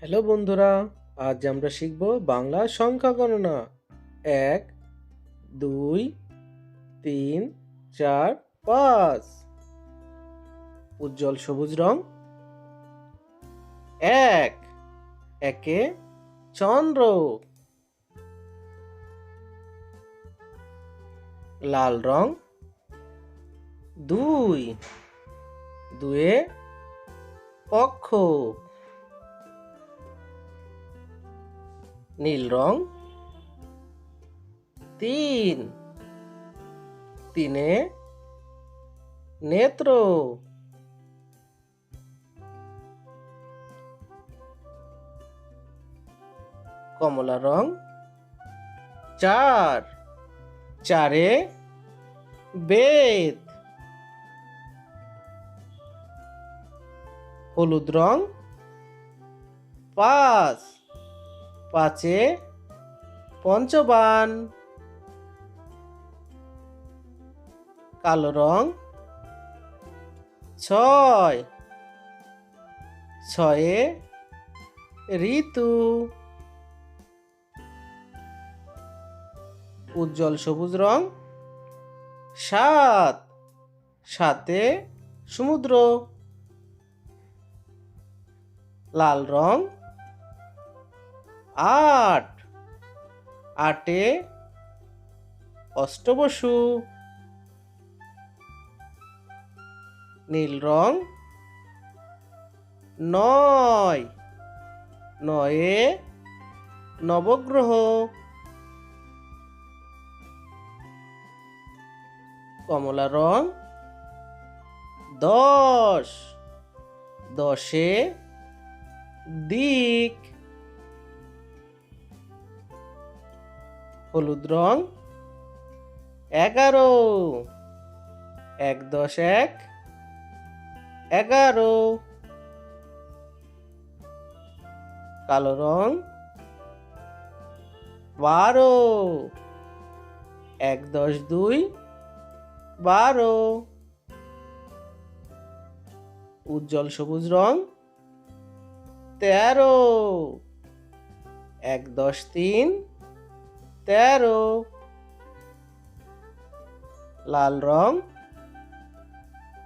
Hello বন্ধুরা, আজ আমরা শিখব বাংলা সংখ্যা গণনা। ১, ২, ৩, ৪, ৫। উজ্জ্বল সবুজ রং। ১, একে চন্দ্র। লাল রং। ২, দুয়ে পক্ষ। নীল রং। ৩, তিনে নেত্র। কমলা রং। ৪, চারে বেদ। হলুদ রং। ৫, পাঁচে পঞ্চবান। কালো রং। ৬, ছয়ে ঋতু। উজ্জ্বল সবুজ রং। ৭, সাতে সমুদ্র। লাল রং। ৮, আটে অষ্টবসু। নীল রং। ৯, নয়ে নবগ্রহ। কমলা রং। ১০, দশে দিক। হলুদ রং। ১১, ১ ১০ ১, ১১। কালো রং। ১২, ১ ১০ ২, ১২। উজ্জ্বল সবুজ রং। ১৩, ১ ১০ ৩, ১৩। লাল রং।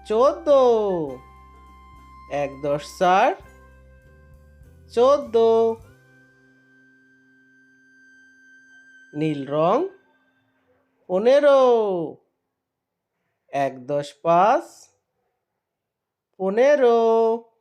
১৪, ১ ১০ ৪, ১৪। নীল রং। ১৫, ১ ১০ ৫, ১৫।